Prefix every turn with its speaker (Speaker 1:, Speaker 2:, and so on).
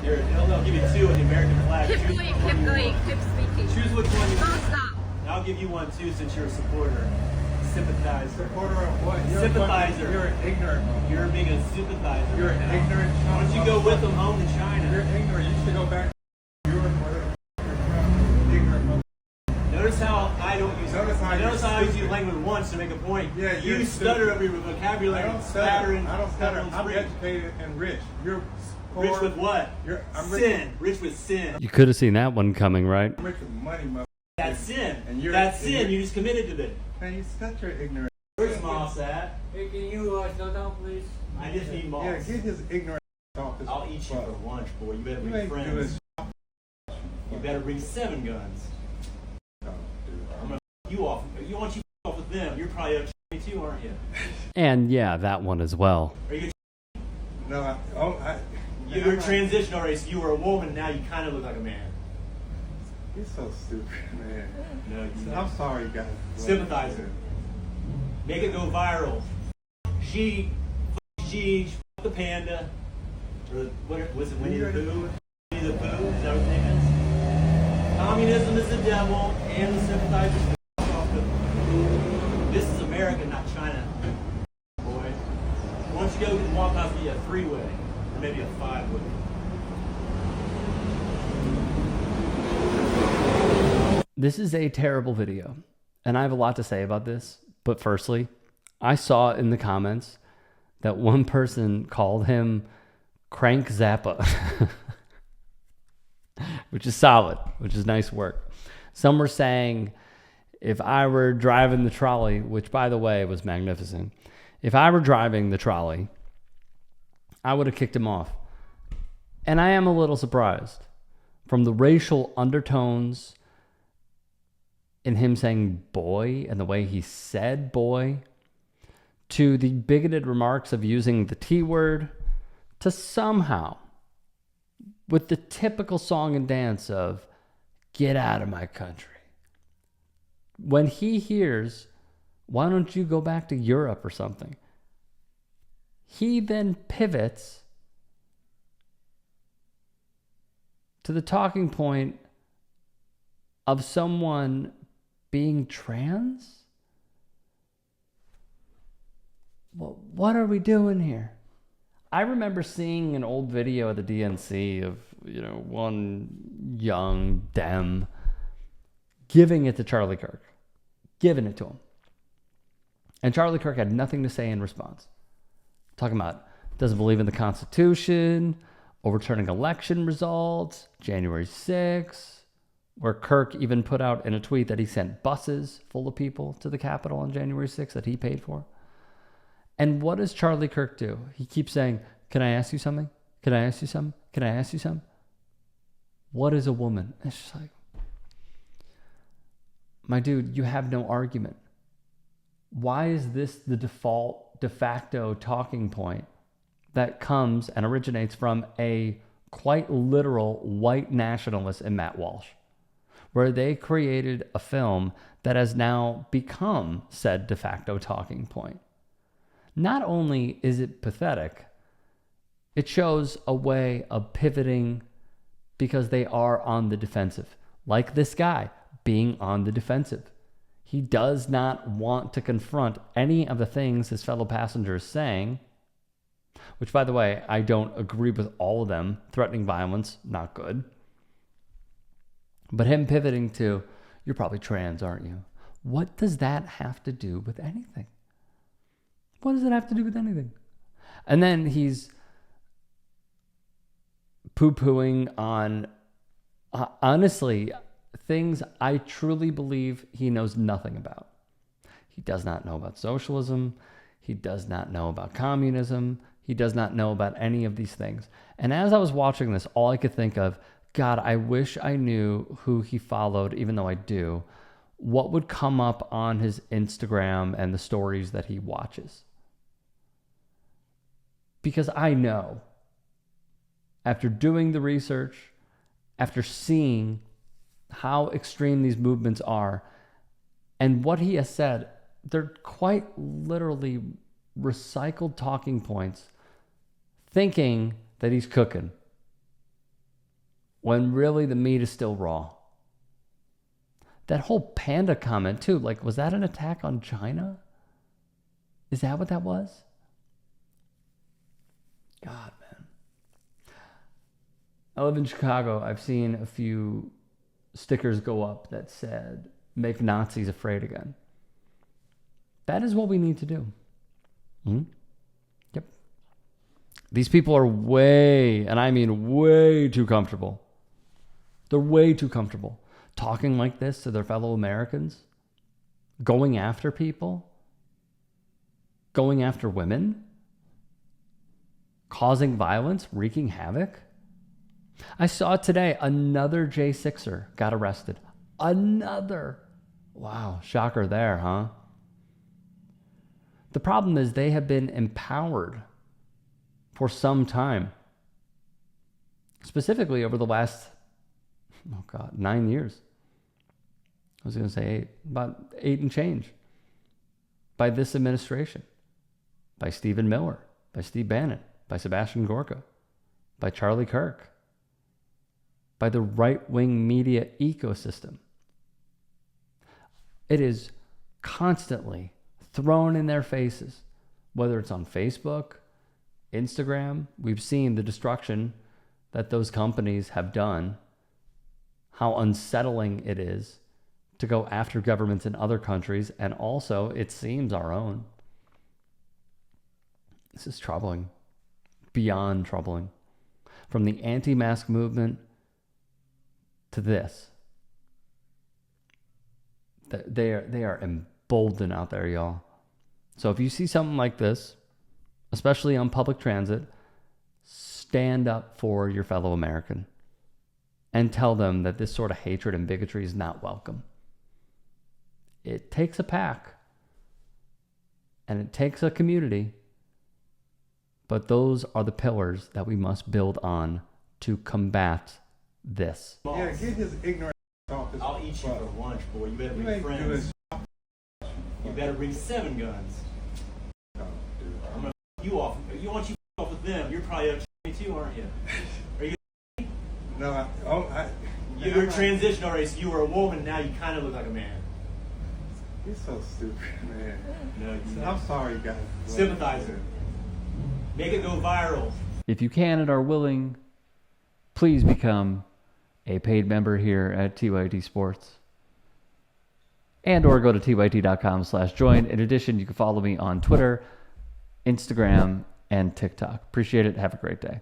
Speaker 1: I'll give you two on the American flag.
Speaker 2: Keep going, keep speaking.
Speaker 1: Choose which one you
Speaker 2: Don't
Speaker 1: want.
Speaker 2: stop.
Speaker 1: I'll give you one too since you're a supporter. Sympathizer.
Speaker 3: Supporter of what?
Speaker 1: Sympathizer.
Speaker 3: You're an ignorant.
Speaker 1: You're being a sympathizer.
Speaker 3: You're an ignorant.
Speaker 1: Why don't you go with them home to China?
Speaker 3: You're ignorant. You should go back to Europe, whatever. You're ignorant.
Speaker 1: Notice how I don't use
Speaker 3: Notice how
Speaker 1: I use your language once to make a point.
Speaker 3: Yeah,
Speaker 1: you stutter over your vocabulary.
Speaker 3: I don't stutter.
Speaker 1: I
Speaker 3: I'm educated and rich. You're poor.
Speaker 1: Rich with what?
Speaker 3: I'm
Speaker 1: sin. Rich with sin.
Speaker 4: You could have seen that one coming, right?
Speaker 3: I'm rich with money, mother.
Speaker 1: That's sin.
Speaker 3: And you're,
Speaker 1: That's sin. You just committed to it.
Speaker 3: Man, you such your ignorant.
Speaker 1: Where's Moss at?
Speaker 5: Hey, can you slow down, please?
Speaker 1: I just need Moss.
Speaker 3: Yeah, get his ignorant off this.
Speaker 1: I'll eat you for lunch, boy. You better
Speaker 3: You
Speaker 1: bring
Speaker 3: ain't
Speaker 1: friends.
Speaker 3: doing
Speaker 1: You better bring 7 guns.
Speaker 3: no, dude.
Speaker 1: I'm gonna you off. You want you off with them? You're probably up 22, aren't you?
Speaker 4: And yeah, that one as well.
Speaker 1: Are you?
Speaker 3: No,
Speaker 1: You're a transitional race. You were a woman. Now you kind of look like a man.
Speaker 3: You're so stupid, man.
Speaker 1: No,
Speaker 3: I'm sorry, guys.
Speaker 1: Sympathizer. Make it go viral. She, the panda. Or what was it, Winnie the Pooh? Winnie the Pooh, is that what his name is? Communism is the devil, and the sympathizers. This is America, not China. Boy. Why don't you go and walk off me a 3-way, or maybe a 5-way.
Speaker 4: This is a terrible video, and I have a lot to say about this. But firstly, I saw in the comments that one person called him Crank Zappa, which is solid, which is nice work. Some were saying if I were driving the trolley, which by the way was magnificent, if I were driving the trolley, I would have kicked him off. And I am a little surprised from the racial undertones in him saying boy and the way he said boy, to the bigoted remarks of using the T word, to somehow, with the typical song and dance of get out of my country. When he hears, why don't you go back to Europe or something? He then pivots to the talking point of someone being trans? Well, what are we doing here? I remember seeing an old video at the DNC of, one young Dem giving it to Charlie Kirk, giving it to him. And Charlie Kirk had nothing to say in response. Talking about doesn't believe in the Constitution, overturning election results, January 6th, where Kirk even put out in a tweet that he sent buses full of people to the Capitol on January 6th that he paid for. And what does Charlie Kirk do? He keeps saying, can I ask you something? Can I ask you something? Can I ask you something? What is a woman? It's just like, my dude, you have no argument. Why is this the default, de facto talking point that comes and originates from a quite literal white nationalist in Matt Walsh, where they created a film that has now become said de facto talking point? Not only is it pathetic, it shows a way of pivoting because they are on the defensive. Like this guy being on the defensive. He does not want to confront any of the things his fellow passengers saying, which, by the way, I don't agree with all of them. Threatening violence, not good. But him pivoting to, you're probably trans, aren't you? What does that have to do with anything? What does it have to do with anything? And then he's poo-pooing on, honestly, things I truly believe he knows nothing about. He does not know about socialism. He does not know about communism. He does not know about any of these things. And as I was watching this, all I could think of, God, I wish I knew who he followed, even though I do. What would come up on his Instagram and the stories that he watches? Because I know, after doing the research, after seeing how extreme these movements are, and what he has said, they're quite literally recycled talking points, thinking that he's cooking. when really the meat is still raw. That whole panda comment too, like, was that an attack on China? Is that what that was? God, man. I live in Chicago. I've seen a few stickers go up that said, "Make Nazis afraid again." That is what we need to do. Yep. These people are way, and I mean way too comfortable. They're way too comfortable talking like this to their fellow Americans, going after people, going after women, causing violence, wreaking havoc. I saw today another J6er got arrested. Another. Wow, shocker there, huh? The problem is they have been empowered for some time, specifically over the last, 9 years. I was going to say 8, about 8 and change, by this administration, by Stephen Miller, by Steve Bannon, by Sebastian Gorka, by Charlie Kirk, by the right-wing media ecosystem. It is constantly thrown in their faces, whether it's on Facebook, Instagram. We've seen the destruction that those companies have done, how unsettling it is to go after governments in other countries, and also, it seems, our own. This is troubling, beyond troubling. From the anti-mask movement to this, they are emboldened out there, y'all. So if you see something like this, especially on public transit, stand up for your fellow American and tell them that this sort of hatred and bigotry is not welcome. It takes a pack and it takes a community, but those are the pillars that we must build on to combat this.
Speaker 3: Yeah, get his ignorant off his
Speaker 1: I'll eat you for lunch, boy. You better
Speaker 3: You
Speaker 1: bring
Speaker 3: ain't doing
Speaker 1: friends. You better bring 7 guns.
Speaker 3: stuff, dude.
Speaker 1: I'm gonna you off. You want you off with them. You're probably up to me too, aren't you? Are you?
Speaker 3: No,
Speaker 1: You're a transition already. So you were a woman. Now you kind of look like a man.
Speaker 3: You're so stupid, man.
Speaker 1: No,
Speaker 3: I'm sorry, guys.
Speaker 1: Sympathizer. Make it go viral.
Speaker 4: If you can and are willing, please become a paid member here at TYT Sports. And or go to tyt.com/join. In addition, you can follow me on Twitter, Instagram, and TikTok. Appreciate it. Have a great day.